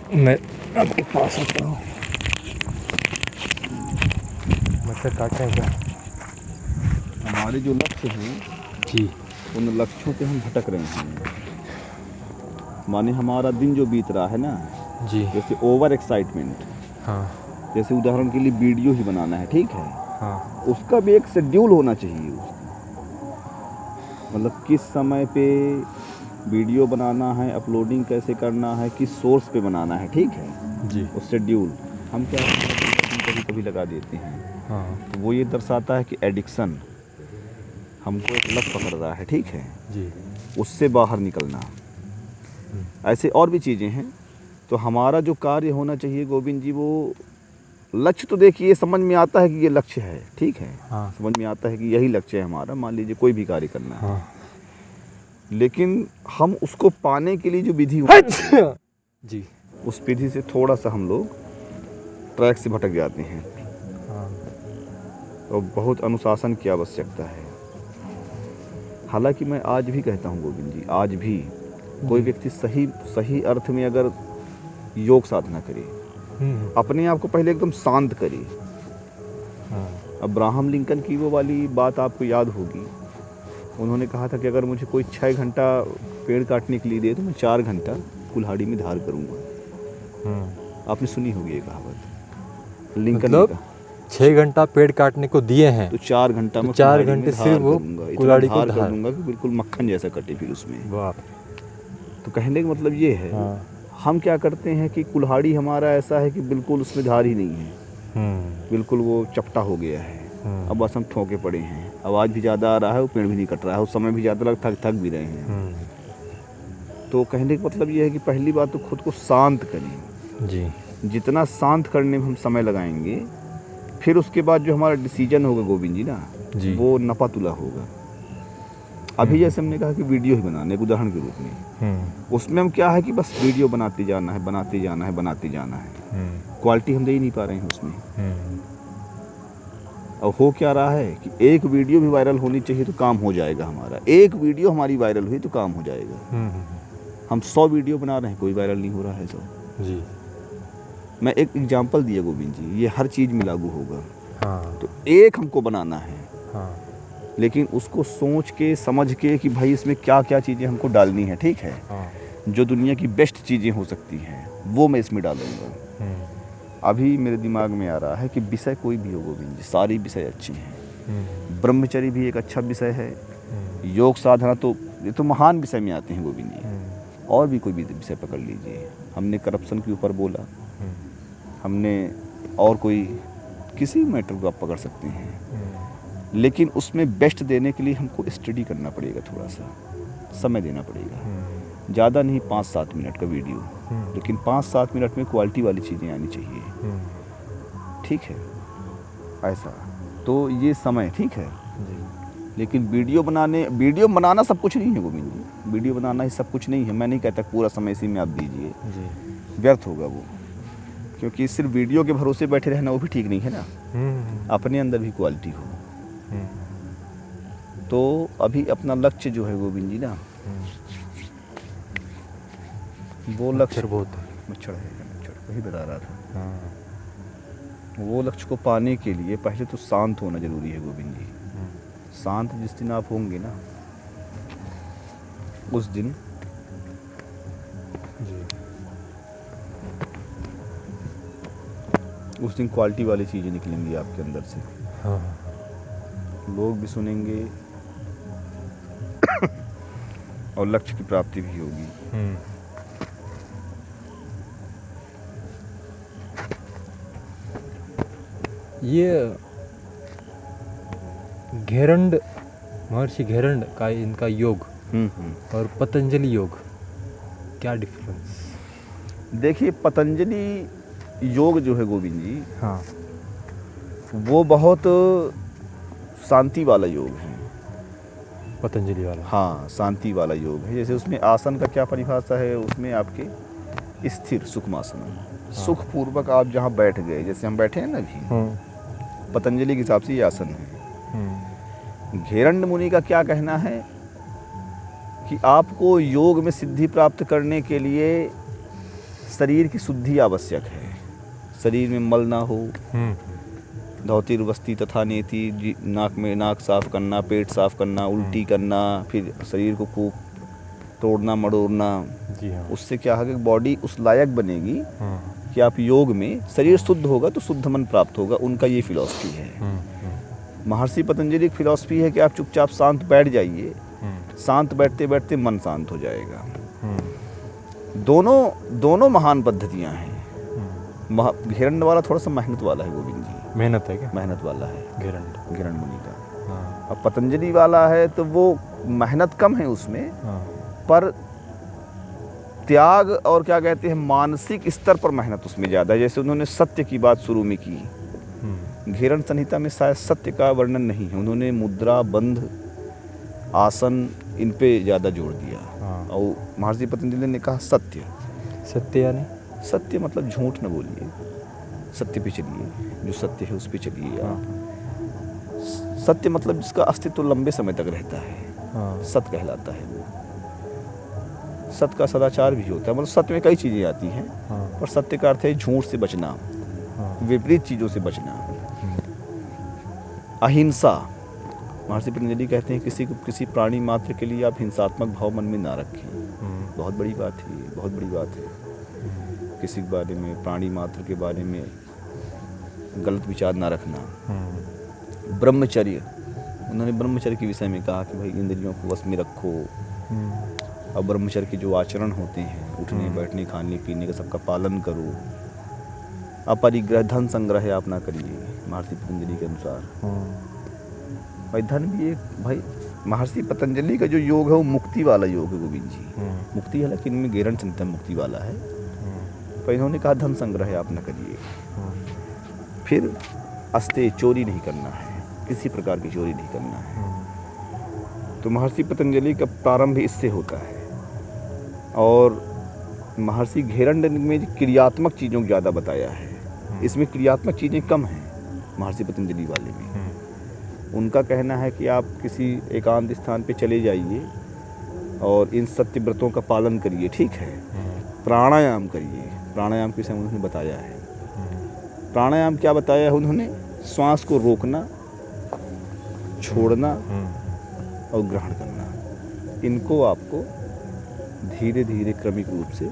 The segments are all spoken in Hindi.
मैं आपके पास आता हूँ। मच्छर काट रहे हैं क्या? हमारे जो लक्ष्य हैं जी उन लक्ष्यों से हम भटक रहे हैं। माने हमारा दिन जो बीत रहा है ना, जी। जैसे ओवर एक्साइटमेंट, हाँ जैसे उदाहरण के लिए वीडियो ही बनाना है, ठीक है, हाँ उसका भी एक शेड्यूल होना चाहिए उसका। मतलब किस समय पे वीडियो बनाना है, अपलोडिंग कैसे करना है, किस सोर्स पे बनाना है, ठीक है, जी। वो शेड्यूल। हम क्या कभी कभी लगा देते हैं, हाँ तो वो ये दर्शाता है कि एडिक्शन हमको एक लत पकड़ रहा है, ठीक है, जी। उससे बाहर निकलना। ऐसे और भी चीज़ें हैं। तो हमारा जो कार्य होना चाहिए गोविंद जी, वो लक्ष्य तो देखिए समझ में आता है कि ये लक्ष्य है, ठीक है, हाँ समझ में आता है कि यही लक्ष्य है हमारा, मान लीजिए कोई भी कार्य करना है, हाँ। लेकिन हम उसको पाने के लिए जो विधि जी। उस विधि से थोड़ा सा हम लोग ट्रैक से भटक जाते हैं। हाँ और बहुत अनुशासन की आवश्यकता है। हालांकि मैं आज भी कहता हूँ गोविंद जी, आज भी कोई जी। व्यक्ति सही सही अर्थ में अगर योग साधना करे, अपने आप को पहले एकदम शांत करे। हाँ अब्राहम लिंकन की वो वाली बात आपको याद होगी, उन्होंने कहा था कि अगर मुझे कोई 6 घंटा पेड़ काटने के लिए दे तो मैं 4 घंटा कुल्हाड़ी में धार करूँगा। आपने सुनी होगी ये कहावत, लिंकन ने मतलब कहा 6 घंटा पेड़ काटने को दिए हैं तो 4 घंटा तो मैं 4 कुल्हाड़ी में घंटे धार सिर्फ वो करूँगा, इतना कुल्हाड़ी को धार कर धार। दूंगा कि बिल्कुल मक्खन जैसा कटे फिर उसमें। बाप। तो कहने का मतलब ये है, हाँ। हम क्या करते हैं कि कुल्हाड़ी हमारा ऐसा है कि बिल्कुल उसमें धार ही नहीं है, बिल्कुल वो चपटा हो गया है। अब बस हम ठोके पड़े हैं, आवाज़ भी ज़्यादा आ रहा है, वो पेड़ भी नहीं कट रहा है, उस समय भी ज़्यादा लग थक भी रहे हैं। तो कहने का मतलब ये है कि पहली बात तो खुद को शांत करें जी। जितना शांत करने में हम समय लगाएंगे, फिर उसके बाद जो हमारा डिसीजन होगा गोविंद जी ना, जी। वो नपातुला होगा। अभी जैसे हमने कहा कि वीडियो ही बनाना है, उदाहरण के रूप में, उसमें हम क्या है कि बस वीडियो बनाते जाना है, बनाते जाना है, बनाते जाना है, क्वालिटी हम दे ही नहीं पा रहे हैं उसमें। और हो क्या रहा है कि एक वीडियो भी वायरल होनी चाहिए तो काम हो जाएगा हमारा, एक वीडियो हमारी वायरल हुई तो काम हो जाएगा। हम 100 वीडियो बना रहे हैं, कोई वायरल नहीं हो रहा है। 100 जी। मैं एक एग्जांपल दिया गोविंद जी, ये हर चीज़ में लागू होगा। हाँ तो एक हमको बनाना है, हाँ लेकिन उसको सोच के समझ के कि भाई इसमें क्या क्या चीज़ें हमको डालनी है, ठीक है, हाँ। जो दुनिया की बेस्ट चीज़ें हो सकती हैं वो मैं इसमें डालूंगा। अभी मेरे दिमाग में आ रहा है कि विषय कोई भी हो गोविंद जी, सारी विषय अच्छे हैं। ब्रह्मचर्य भी एक अच्छा विषय है, योग साधना तो ये तो महान विषय में आते हैं गोविंद जी। और भी कोई भी विषय पकड़ लीजिए, हमने करप्शन के ऊपर बोला, हमने और कोई किसी मैटर को आप पकड़ सकते हैं, लेकिन उसमें बेस्ट देने के लिए हमको स्टडी करना पड़ेगा, थोड़ा सा समय देना पड़ेगा। ज़्यादा नहीं, 5-7 मिनट का वीडियो, लेकिन 5-7 मिनट में क्वालिटी वाली चीज़ें आनी चाहिए, ठीक है, ऐसा। तो ये समय ठीक है, लेकिन वीडियो बनाना सब कुछ नहीं है गोविंद जी, वीडियो बनाना ही सब कुछ नहीं है। मैं नहीं कहता पूरा समय इसी में आप दीजिए, व्यर्थ होगा वो, क्योंकि सिर्फ वीडियो के भरोसे बैठे रहना वो भी ठीक नहीं है ना, अपने अंदर भी क्वालिटी हो। तो अभी अपना लक्ष्य जो है गोविंद जी ना, वो लक्ष्य बहुत मच्छर है, मच्छर वही बता रहा था। वो लक्ष्य को पाने के लिए पहले तो शांत होना जरूरी है गोविंद जी। शांत जिस दिन आप होंगे ना, उस दिन क्वालिटी वाली चीज़ें निकलेंगी आपके अंदर से। लोग भी सुनेंगे और लक्ष्य की प्राप्ति भी होगी। ये घेरंड, महर्षि घेरंड का इनका योग और पतंजलि योग, क्या डिफरेंस? देखिए पतंजलि योग जो है गोविंद जी, हाँ, वो बहुत शांति वाला योग है। पतंजलि वाला, हाँ, शांति वाला योग है। जैसे उसमें आसन का क्या परिभाषा है, उसमें आपके स्थिर सुखमासन, सुखपूर्वक आप जहाँ बैठ गए, जैसे हम बैठे हैं ना अभी, पतंजलि के हिसाब से ये आसन है। घेरंड मुनि का क्या कहना है कि आपको योग में सिद्धि प्राप्त करने के लिए शरीर की शुद्धि आवश्यक है। शरीर में मल ना हो, धोती वस्ती तथा नेति, नाक में नाक साफ करना, पेट साफ करना, उल्टी करना, फिर शरीर को खूब तोड़ना मड़ोड़ना। जी हाँ। उससे क्या है कि बॉडी उस लायक बनेगी कि आप योग में, शरीर शुद्ध होगा तो शुद्ध मन प्राप्त होगा। उनका ये फिलॉसफी है। महर्षि पतंजलि की फिलॉसफी है कि आप चुपचाप शांत बैठ जाइए, शांत बैठते बैठते मन शांत हो जाएगा। दोनों महान पद्धतियाँ हैं। घेरंड वाला थोड़ा सा मेहनत वाला है गोविंद जी, मेहनत है क्या? मेहनत वाला है घेरंड मुनि का। हाँ। अब पतंजलि वाला है तो वो मेहनत कम है उसमें, हाँ। पर त्याग और क्या कहते हैं मानसिक स्तर पर मेहनत उसमें ज़्यादा है। जैसे उन्होंने सत्य की बात शुरू में की, घेरंड संहिता में शायद सत्य का वर्णन नहीं है, उन्होंने मुद्रा, बंध, आसन इन पे ज़्यादा जोर दिया। हाँ। और महर्षि पतंजलि ने कहा सत्य। सत्य यानी सत्य मतलब झूठ न बोलिए, सत्य पे चलिए, जो सत्य है उस पे चलिए आप। सत्य मतलब जिसका अस्तित्व लंबे समय तक रहता है, सत्य कहलाता है वो। सत्य का सदाचार भी होता है, मतलब सत्य में कई चीज़ें आती हैं, पर सत्य का अर्थ है झूठ से बचना, विपरीत चीज़ों से बचना। अहिंसा, महर्षि पतंजलि कहते हैं किसी प्राणी मात्र के लिए आप हिंसात्मक भाव मन में ना रखें। बहुत बड़ी बात है, बहुत बड़ी बात है। किसी के बारे में, प्राणी मात्र के बारे में गलत विचार ना रखना। ब्रह्मचर्य, उन्होंने ब्रह्मचर्य के विषय में कहा कि भाई इंद्रियों को वश में रखो। अब ब्रह्मचर्य के जो आचरण होते हैं, उठने बैठने खाने पीने का सबका पालन करो। अपरिग्रह, धन संग्रह आप ना करिए महर्षि पतंजलि के अनुसार। भाई धन भी एक, भाई महर्षि पतंजलि का जो योग है वो मुक्ति वाला योग है गोविंद जी। मुक्ति है, लेकिन इनमें घेरंड संहिता मुक्ति वाला है। तो इन्होंने कहा धन संग्रह आप न करिए। फिर अस्ते, चोरी नहीं करना है, किसी प्रकार की चोरी नहीं करना है। तो महर्षि पतंजलि का प्रारंभ इससे होता है। और महर्षि घेरंड में क्रियात्मक चीज़ों को ज़्यादा बताया है, इसमें क्रियात्मक चीज़ें कम हैं महर्षि पतंजलि वाले में। उनका कहना है कि आप किसी एकांत स्थान पे चले जाइए और इन सत्य व्रतों का पालन करिए, ठीक है। प्राणायाम करिए, प्राणायाम के विषय में उन्होंने बताया है। प्राणायाम क्या बताया है उन्होंने? श्वास को रोकना, छोड़ना और ग्रहण करना। इनको आपको धीरे धीरे क्रमिक रूप से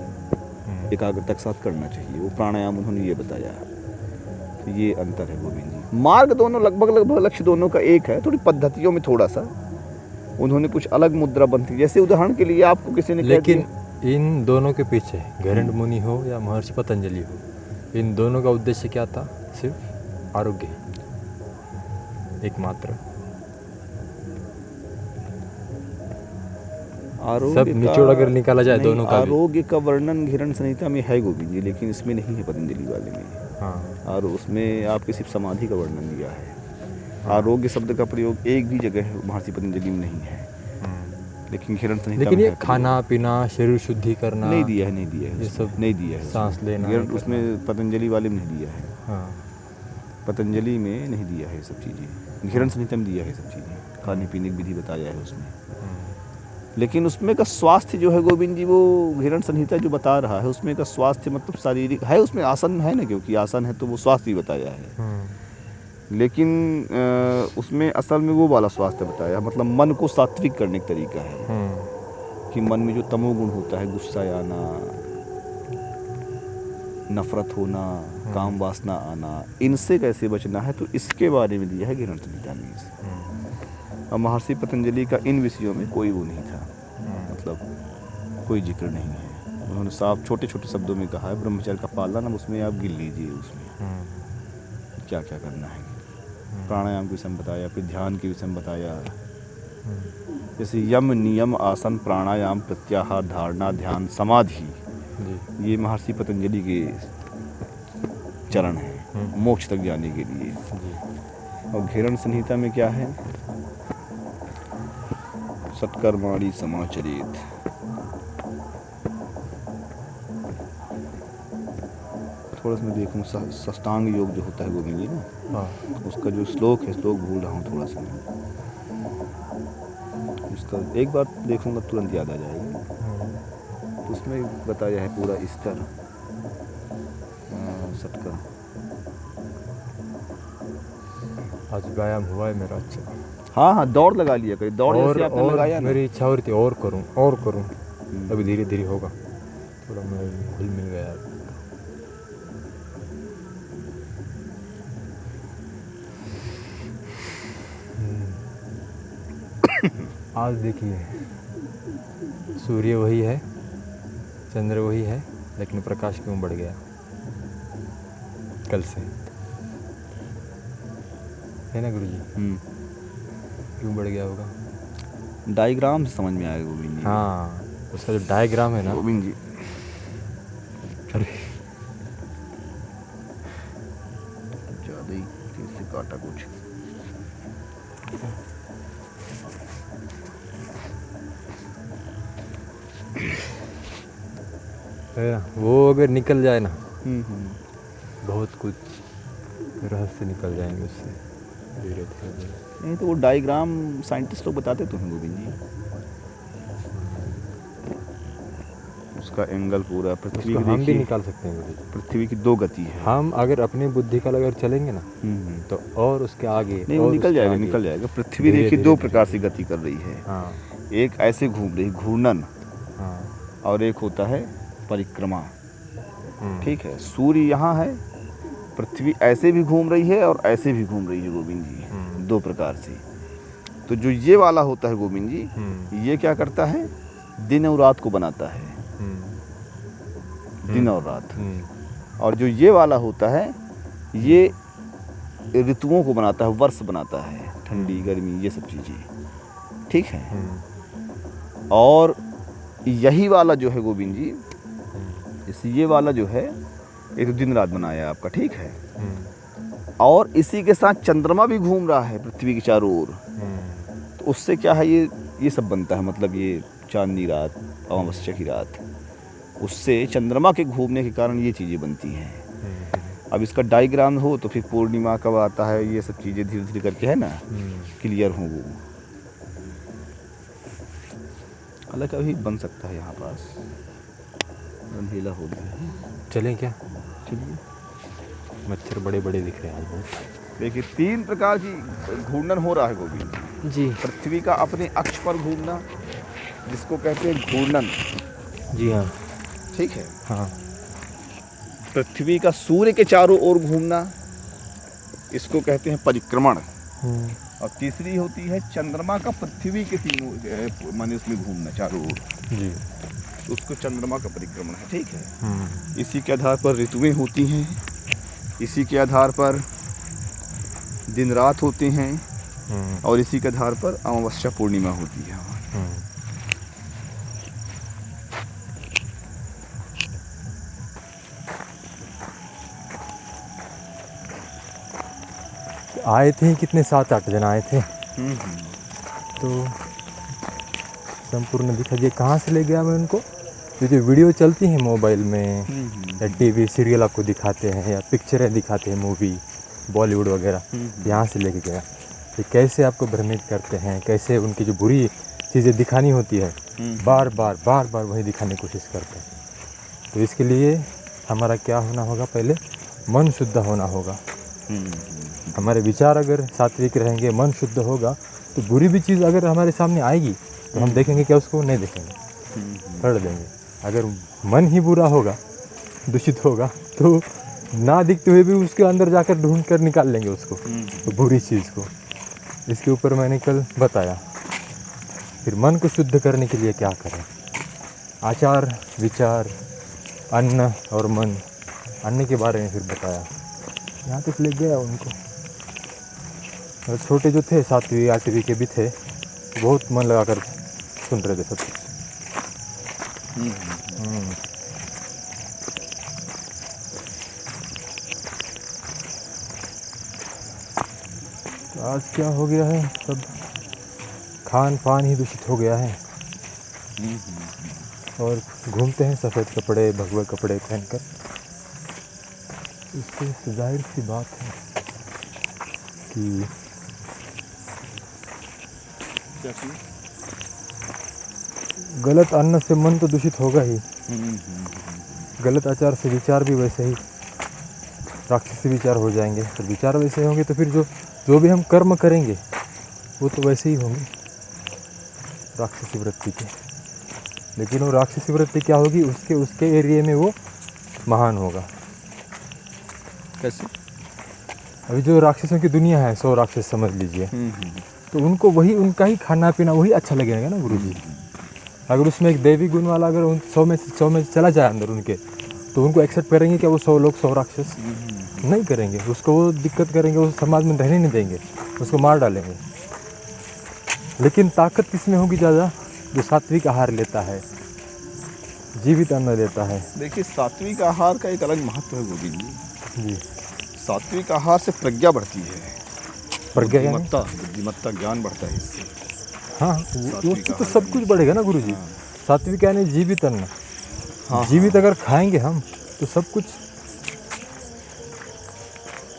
एकाग्रता के साथ करना चाहिए। वो प्राणायाम उन्होंने ये बताया। तो ये अंतर है गोविंद जी। मार्ग दोनों लगभग लक्ष्य दोनों का एक है, थोड़ी पद्धतियों में थोड़ा सा उन्होंने कुछ अलग मुद्रा बनती। जैसे उदाहरण के लिए आपको किसी ने लेकिन इन दोनों के पीछे घेरंड मुनि हो या महर्षि पतंजलि हो, इन दोनों का उद्देश्य क्या था? सिर्फ आरोग्य, एकमात्र। सब निचोड़ अगर निकाला जाए दोनों का, आरोग्य का वर्णन घेरंड संहिता में है गोविंद जी, लेकिन इसमें नहीं है पतंजलि वाले में। हाँ। और उसमें आपके सिर्फ समाधि का वर्णन दिया है। आरोग्य शब्द का प्रयोग एक भी जगह महर्षि पतंजलि में नहीं है, लेकिन घेरंड संहिता लेकिन ये खाना पीना, शरीर शुद्धि करना नहीं दिया है, नहीं दिया है, ये सब नहीं दिया है। सांस लेना उसमें पतंजलि वाले में नहीं दिया है। हाँ। पतंजलि में नहीं दिया है सब चीज़ें, घेरंड संहिता में दिया है सब चीज़ें। खाने पीने की विधि बताया है उसमें, लेकिन उसमें का स्वास्थ्य जो है गोविंद जी, वो घेरंड संहिता जो बता रहा है उसमें का स्वास्थ्य मतलब शारीरिक है, उसमें आसन है ना, क्योंकि आसन है तो वो स्वास्थ्य ही बताया है। लेकिन उसमें असल में वो वाला स्वास्थ्य बताया, मतलब मन को सात्विक करने का तरीका है। कि मन में जो तमोगुण होता है, गुस्सा आना, नफरत होना, काम वासना आना, इनसे कैसे बचना है, तो इसके बारे में दिया है घेरंड संहिता में। और महर्षि पतंजलि का इन विषयों में कोई वो नहीं था, मतलब कोई जिक्र नहीं है। उन्होंने साफ छोटे छोटे शब्दों में कहा है ब्रह्मचर्य का पालन, अब उसमें आप गिन लीजिए उसमें क्या क्या करना है। प्राणायाम के विषय में बताया, फिर ध्यान के विषय में बताया, जैसे यम, नियम, आसन, प्राणायाम, प्रत्याहार, धारणा, ध्यान, समाधि, ये महर्षि पतंजलि के चरण हैं मोक्ष तक जाने के लिए। और घेरंड संहिता में क्या है? सत्कर्माणि समाचरेत। थोड़ा सा मैं देखूँ, साष्टांग योग जो होता है गोविंद जी ना, उसका जो श्लोक है, श्लोक भूल रहा हूँ थोड़ा सा, उसका एक बार देखूँगा तुरंत याद आ जाएगा। तो उसमें बताया है पूरा स्तर, 64 का। आज व्यायाम हुआ है मेरा अच्छा। हाँ हाँ, दौड़ लगा लिया कहीं, दौड़ और जैसे आपने लगाया ना। मेरी इच्छा हो रही थी और करूं। अभी धीरे धीरे होगा, थोड़ा मैं घुल मिल गया। आज देखिए, सूर्य वही है, चंद्र वही है, लेकिन प्रकाश क्यों बढ़ गया कल से, है ना गुरुजी? क्यों बढ़ गया होगा? डायग्राम से समझ में आएगा गोविंद जी। हाँ, उसका जो डायग्राम है ना गोविंद जी, अरे ज़्यादा ही कैसे काटा कुछ। है ना, वो अगर निकल जाए ना बहुत कुछ रहस्य निकल जाएंगे उससे धीरे धीरे। नहीं तो वो डायग्राम साइंटिस्ट लोग बताते तो हैं गोविंद जी, उसका एंगल पूरा पृथ्वी उसको की हम भी देखिए, निकाल सकते हैं गुरुजी। पृथ्वी की 2 गति है। हम अगर अपनी बुद्धि का अगर चलेंगे ना तो और उसके आगे नहीं वो और निकल उसके जाएगा, आगे। निकल जाएगा। पृथ्वी धीरे देखिए धीरे 2 धीरे प्रकार धीरे। से गति कर रही है। हाँ एक ऐसे घूम रही घूर्णन, हाँ और एक होता है परिक्रमा। ठीक है, सूर्य यहाँ है, पृथ्वी ऐसे भी घूम रही है और ऐसे भी घूम रही है गोविंद जी, 2 प्रकार से। तो जो ये वाला होता है गोविंद जी, ये क्या करता है, दिन और रात को बनाता है, दिन और रात। और जो ये वाला होता है, ये ऋतुओं को बनाता है, वर्ष बनाता है, ठंडी गर्मी ये सब चीज़ें। ठीक है, और यही वाला जो है गोविंद जी, इस ये वाला जो है, ये तो दिन रात बनाया आपका। ठीक है, और इसी के साथ चंद्रमा भी घूम रहा है पृथ्वी के चारों ओर, तो उससे क्या है, ये सब बनता है, मतलब ये चांदनी रात, अमावस्या की रात, उससे चंद्रमा के घूमने के कारण ये चीज़ें बनती हैं। अब इसका डायग्राम हो तो फिर पूर्णिमा कब आता है, ये सब चीज़ें धीरे धीरे करके है ना क्लियर हो वो। हालांकि अभी बन सकता है यहाँ पास, अंधेला हो गया है। चलें क्या? चलिए, मच्छर बड़े बड़े दिख रहे हैं बहुत। देखिए 3 प्रकार की घूर्णन हो रहा है गोविंद जी। पृथ्वी का अपने अक्ष पर घूमना, जिसको कहते हैं घूर्णन। जी हाँ। ठीक है, हाँ। पृथ्वी का सूर्य के चारों ओर घूमना, इसको कहते हैं परिक्रमण। और तीसरी होती है चंद्रमा का पृथ्वी के तीनों माने उसमें घूमना चारों ओर जी, उसको चंद्रमा का परिक्रमण है। ठीक है, इसी के आधार पर ऋतुएं होती हैं, इसी के आधार पर दिन रात होते हैं, और इसी के आधार पर अमावस्या पूर्णिमा होती है। आए थे कितने, 7-8 जन आए थे। तो संपूर्ण दिखा दिए, कहाँ से ले गया मैं उनको, जो वीडियो चलती हैं मोबाइल में या टीवी सीरियल आपको दिखाते हैं या पिक्चरें दिखाते हैं मूवी बॉलीवुड वगैरह, यहाँ से लेके गया कि कैसे आपको भ्रमित करते हैं, कैसे उनकी जो बुरी चीज़ें दिखानी होती है बार बार वही दिखाने की कोशिश करते हैं। तो इसके लिए हमारा क्या होना होगा, पहले मन शुद्ध होना होगा। हमारे विचार अगर सात्विक रहेंगे, मन शुद्ध होगा, तो बुरी भी चीज़ अगर हमारे सामने आएगी तो हम देखेंगे क्या, उसको नहीं देखेंगे, छोड़ देंगे। अगर मन ही बुरा होगा, दूषित होगा, तो ना दिखते हुए भी उसके अंदर जाकर ढूंढ कर निकाल लेंगे उसको, तो बुरी चीज़ को। इसके ऊपर मैंने कल बताया। फिर मन को शुद्ध करने के लिए क्या करें, आचार विचार, अन्न और मन, अन्न के बारे में फिर बताया। यहाँ तक ले गया उनको। और छोटे जो थे 7वीं 8वीं के भी थे, बहुत मन लगाकर सुन रहे थे सब कुछ। तो आज क्या हो गया है, सब खान पान ही दूषित हो गया है। और घूमते हैं सफ़ेद कपड़े भगवे कपड़े पहनकर। इससे जाहिर सी बात है कि गलत अन्न से मन तो दूषित होगा ही, गलत आचार से विचार भी वैसे ही राक्षसी विचार हो जाएंगे। तो विचार वैसे होंगे तो फिर जो भी हम कर्म करेंगे वो तो वैसे ही होंगे राक्षसी वृत्ति के। लेकिन वो राक्षसी वृत्ति क्या होगी, उसके एरिया में वो महान होगा। कैसे? अभी जो राक्षसों की दुनिया है, 100 राक्षस समझ लीजिए, तो उनको वही, उनका ही खाना पीना वही अच्छा लगेगा ना गुरु जी। अगर उसमें एक देवी गुण वाला अगर उन 100 में चला जाए अंदर उनके, तो उनको एक्सेप्ट करेंगे क्या वो 100 लोग, 100 राक्षस? नहीं करेंगे। उसको वो दिक्कत करेंगे, उस समाज में रहने नहीं देंगे, उसको मार डालेंगे। लेकिन ताकत किसमें होगी ज़्यादा? जो सात्विक आहार लेता है, जीवित अन्न लेता है। देखिए, सात्विक आहार का एक अलग महत्व है गोविंद जी। सात्विक आहार से प्रज्ञा बढ़ती है, प्रज्ञा बुद्धिमत्ता ज्ञान बढ़ता है इससे। हाँ, उससे तो सब कुछ बढ़ेगा ना गुरु जी। सात्विक यानी जीवित अन्न। जीवित अगर खाएंगे हम तो सब कुछ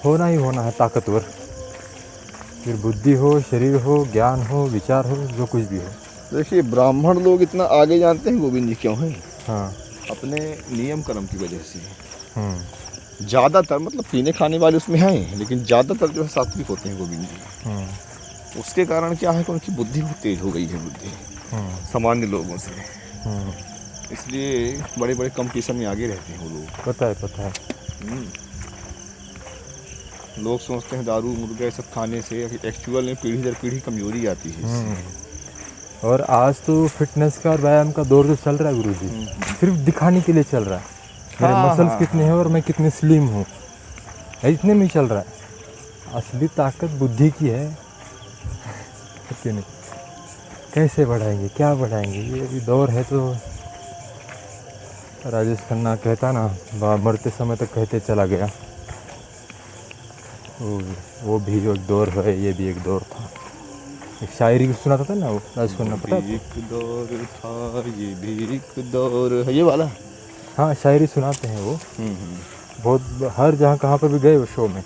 होना ही होना है, ताकतवर। फिर बुद्धि हो, शरीर हो, ज्ञान हो, विचार हो, जो कुछ भी हो। देखिए, ब्राह्मण लोग इतना आगे जानते हैं गोविंद जी क्यों हैं? हाँ। अपने नियम कर्म की वजह से। ज़्यादातर मतलब पीने खाने वाले उसमें हैं, लेकिन ज़्यादातर जो है सात्विक होते हैं गोविंद जी। उसके कारण क्या है कि उनकी बुद्धि बहुत तेज हो गई है, बुद्धि सामान्य लोगों से। इसलिए बड़े बड़े कंपटीशन में आगे रहते हैं वो लोग। पता है। लोग सोचते हैं दारू मुर्गा सब खाने से एक्चुअल में पीढ़ी दर पीढ़ी कमजोरी आती है इससे। और आज तो फिटनेस का और व्यायाम का दौर जो चल रहा है गुरु जी, सिर्फ दिखाने के लिए चल रहा है। मेरे मसल्स कितने हैं और मैं कितने स्लिम हूँ, इतने में चल रहा है। असली ताकत बुद्धि की है कि नहीं? कैसे बढ़ाएंगे, क्या बढ़ाएंगे, ये भी दौर है। तो राजेश खन्ना कहता ना, मरते समय तक कहते चला गया। वो भी एक दौर है, ये भी एक दौर था। एक शायरी सुनाता था ना वो राजेश खन्ना, पता है? एक दौर था, ये भी एक दौर है, ये वाला। हाँ, शायरी सुनाते हैं वो। बहुत हर जहाँ कहाँ पर भी गए वो शो में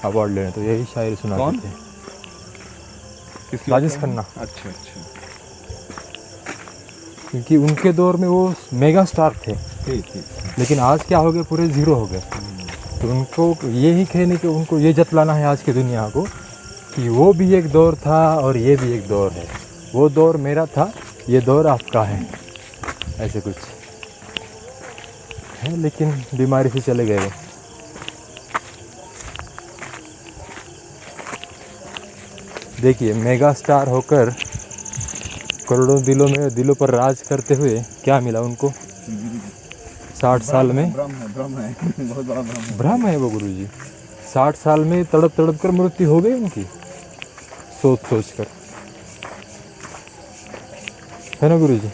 अवार्ड लेने, तो यही शायरी सुनाते थे। राजेश खन्ना। अच्छा। क्योंकि उनके दौर में वो मेगा स्टार थे। लेकिन आज क्या हो गए, पूरे जीरो हो गए। तो उनको ये ही कहने के, उनको ये जतलाना है आज की दुनिया को कि वो भी एक दौर था और ये भी एक दौर है। वो दौर मेरा था, ये दौर आपका है, ऐसे कुछ है। लेकिन बीमारी से चले गए वो। देखिए, मेगा स्टार होकर करोड़ों दिलों पर राज करते हुए क्या मिला उनको? 60 साल में भ्रम है बहुत बड़ा भ्रम है वो गुरु जी। 60 साल में तड़प कर मृत्यु हो गई उनकी, सोच कर, है ना गुरु जी?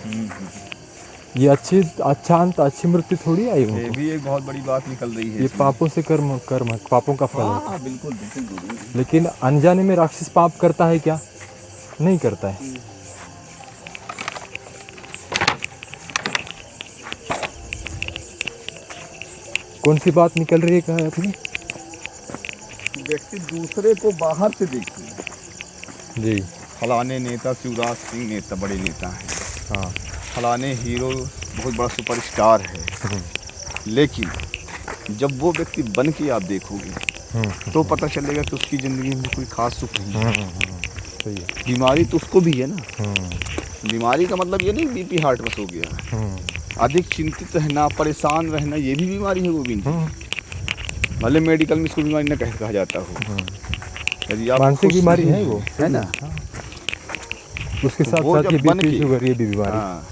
ये अच्छी मृत्यु थोड़ी आई उनको। ये भी एक बहुत बड़ी बात निकल रही है। ये पापों से कर्म पापों का फल है। बिल्कुल। लेकिन अनजाने में राक्षस पाप करता है क्या? नहीं करता है। कौन सी बात निकल रही है, कहा आपने? व्यक्ति दूसरे को बाहर से देखते जी। फलाने नेता शिवराज सिंह नेता बड़े नेता हैं, हाँ। फलाने हीरो बहुत बड़ा सुपरस्टार है। लेकिन जब वो व्यक्ति बन के आप देखोगे तो पता चलेगा कि उसकी ज़िंदगी में कोई खास सुख नहीं है। सही है। बीमारी तो उसको भी है ना। बीमारी का मतलब ये नहीं बीपी हार्ट बस हो गया। अधिक चिंतित रहना, परेशान रहना, ये भी बीमारी है गोविंद। भले मेडिकल में इसको बीमारी न कहा जाता हो, यदि आप मानसिक बीमारी है वो, है ना। उसके साथ साथ ये बीपी शुगर ये भी बीमारी। हाँ,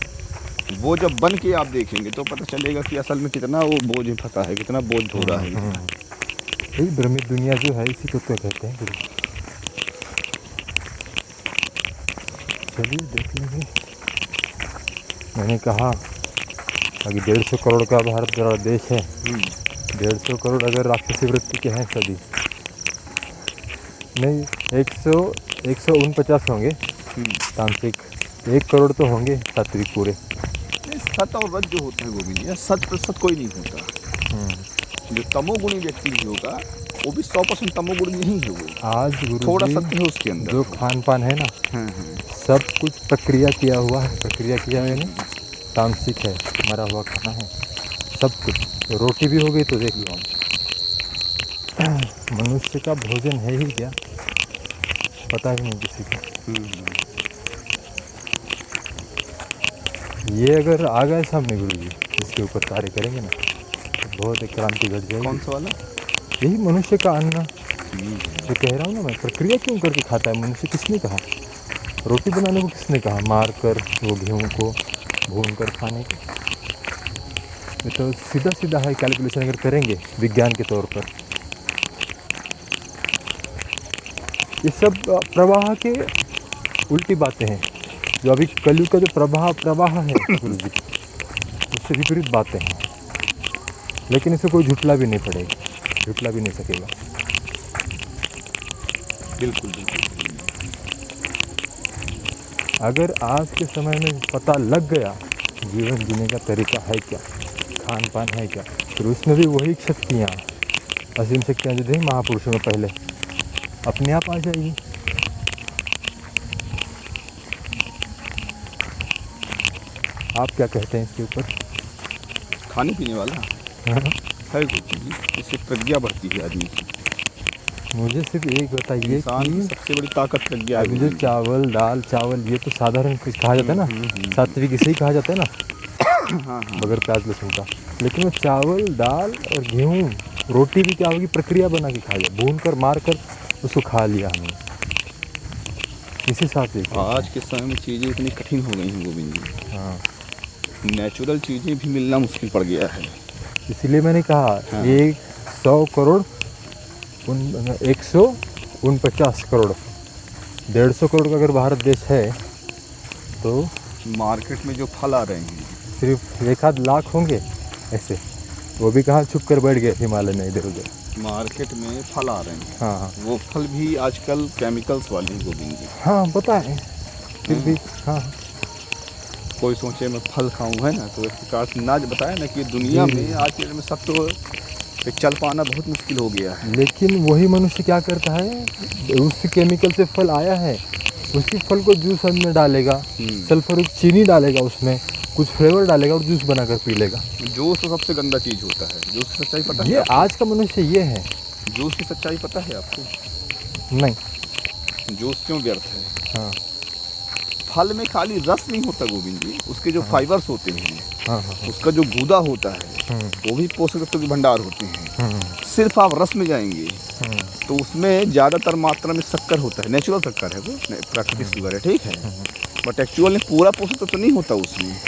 वो जब बन के आप देखेंगे तो पता चलेगा कि असल में कितना वो बोझ फंसा है, कितना बोझ ढो रहा है। यही भ्रमित दुनिया जो है, इसी को तो कहते हैं गुरु। चलिए देख लेंगे। मैंने कहा अभी 150 करोड़ का भारत बड़ा देश है। 150 करोड़ अगर राक्षसी वृत्ति के हैं सभी, नहीं 149 होंगे तांत्रिक, 1 करोड़ तो होंगे सात्विक पूरे। सत और रज जो होता है गोविंद, सत प्रतिशत कोई नहीं होता। जो तमोगुणी व्यक्ति भी होगा वो भी 100% तमोगुणी नहीं है। वो आज गुरु थोड़ा सत्य है उसके अंदर। जो खान पान है ना, सब कुछ प्रक्रिया किया हुआ है। प्रक्रिया किया है ना, तामसिक है, मरा हुआ खाना है, सब कुछ। तो रोटी भी हो गई तो देख लो, मनुष्य का भोजन है ही क्या, पता ही नहीं किसी को। ये अगर आ गए सामने गुरु जी, इसके ऊपर कार्य करेंगे ना तो बहुत एक क्रांति घट जाएगी। कौन सा वाला? यही मनुष्य का अन्न जो कह रहा हूँ ना मैं, प्रक्रिया क्यों करके खाता है मनुष्य? किसने कहा? रोटी बनाने को किसने कहा? मार कर वो गेहूँ को भून कर खाने को। ये तो सीधा सीधा है कैलकुलेशन अगर करेंगे विज्ञान के तौर पर। ये सब प्रवाह के उल्टी बातें हैं, जो अभी कलयुग का जो प्रवाह है गुरु जी, उससे विपरीत बातें हैं। लेकिन इसे कोई झुटला भी नहीं पड़ेगा, झुटला भी नहीं सकेगा। बिल्कुल बिल्कुल। अगर आज के समय में पता लग गया जीवन जीने का तरीका है क्या, खान पान है क्या, फिर उसमें भी वही शक्तियाँ, असीम शक्तियाँ जो थी महापुरुषों में पहले, अपने आप आ जाएगी। आप क्या कहते हैं इसके ऊपर? खाने पीने वाला है कुछ चीज़, इससे प्रज्ञा बढ़ती है आदमी की। मुझे सिर्फ एक बताइए इंसान की कि सबसे बड़ी ताकत प्रज्ञा है। अभी जो चावल दाल चावल ये तो साधारण कुछ कहा जाता है ना, सात्विक इसे ही कहा जाता है ना, हाँ हाँ। बगैर प्याज लहसुन का। लेकिन वो चावल दाल और गेहूँ रोटी भी क्या होगी, प्रक्रिया बना के खाया, भून कर मार कर उसको खा लिया हमने। इसी सात्विक। आज के समय में चीज़ें इतनी कठिन हो गई हैं गोविंद जी, हाँ, नेचुरल चीज़ें भी मिलना मुश्किल पड़ गया है। इसीलिए मैंने कहा हाँ। 100 करोड़ 149 करोड़ 150 करोड़ का अगर भारत देश है तो मार्केट में जो फल आ रहे हैं, सिर्फ 1 लाख होंगे ऐसे, वो भी कहाँ छुप कर बैठ गए हिमालय में इधर उधर। मार्केट में फल आ रहे हैं, हाँ हाँ वो फल भी आजकल केमिकल्स वाले हैं गोविंद जी। हाँ पता है, फिर भी हाँ कोई सोचे मैं फल खाऊं, है ना, तो इस प्रकार से ना बताया ना कि दुनिया जी, में आज के समय में सब तो पे चल पाना बहुत मुश्किल हो गया है। लेकिन वही मनुष्य क्या करता है, उसी केमिकल से फल आया है, उसी फल को जूस में डालेगा, सल्फर चीनी डालेगा, उसमें कुछ फ्लेवर डालेगा और जूस बनाकर पी लेगा। जूस तो सबसे गंदा चीज़ होता है। जूस की सच्चाई पता है? ये आज का मनुष्य ये है। जूस की सच्चाई पता है आपको? नहीं। जूस क्यों व्यर्थ है? हाँ फल में खाली रस नहीं होता गोविंद जी, उसके जो फाइबर्स होते हैं, हाँ हाँ उसका जो गूदा होता है, वो भी पोषक तत्वों के भंडार होते हैं। सिर्फ आप रस में जाएंगे तो उसमें ज़्यादातर मात्रा में शक्कर होता है, नेचुरल शक्कर है, वो प्राकृतिक शुगर है, ठीक है, बट एक्चुअल में पूरा पोषक तत्व नहीं होता उसमें।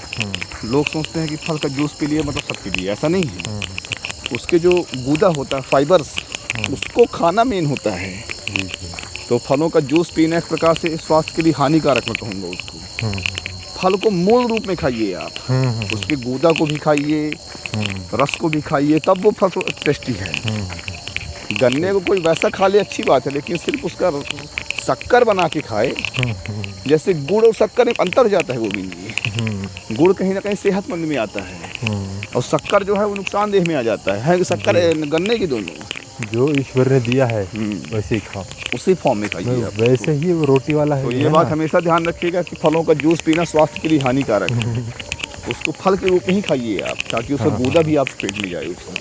लोग सोचते हैं कि फल का जूस पी लिया मतलब सबके लिए, ऐसा नहीं है। उसके जो गूदा होता है, फाइबर्स, उसको खाना मेन होता है। तो फलों का जूस पीना एक प्रकार से स्वास्थ्य के लिए हानिकारक मैं कहूँगा उसको। फल को मूल रूप में खाइए आप, उसके गूदा को भी खाइए, रस को भी खाइए, तब वो फल टेस्टी है। गन्ने को कोई वैसा खा ले अच्छी बात है, लेकिन सिर्फ उसका शक्कर बना के खाए, जैसे गुड़ और शक्कर में अंतर हो जाता है गोविंद जी। गुड़ कहीं ना कहीं सेहतमंद में आता है और शक्कर जो है वो नुकसानदेह में आ जाता है शक्कर गन्ने की दोनों जो ईश्वर ने दिया है वैसे ही खाओ, उसी फॉर्म में खाइए आप। वैसे ही वो रोटी वाला है। तो ये बात हमेशा ध्यान रखिएगा कि फलों का जूस पीना स्वास्थ्य के लिए हानिकारक है। उसको फल के रूप में ही खाइए आप, ताकि उसका गूदा भी आप पेट में जाए, उसका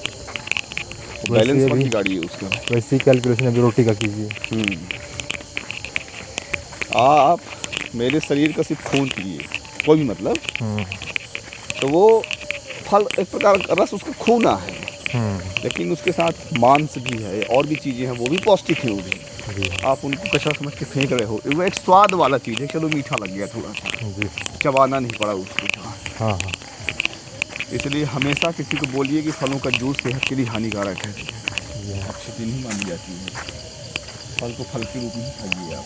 बैलेंस वाली गाड़ी है उसका। वैसे ही कैलकुलेशन अभी रोटी का कीजिए। आप मेरे शरीर का सिर्फ खून पिए, कोई भी मतलब, तो वो फल एक प्रकार का रस उसका खूना है, लेकिन उसके साथ मांस भी है और भी चीज़ें हैं, वो भी पौष्टिक हैं। वो भी आप उनको कचरा समझ के फेंक रहे हो, वो एक स्वाद वाला चीज़ है, चलो मीठा लग गया थोड़ा सा, चबाना नहीं पड़ा उसको। हाँ, इसलिए हमेशा किसी को बोलिए कि फलों का जूस सेहत के लिए हानिकारक है, अच्छी चीज़ नहीं मानी जाती है। फल को फल के रूप में खाइए आप।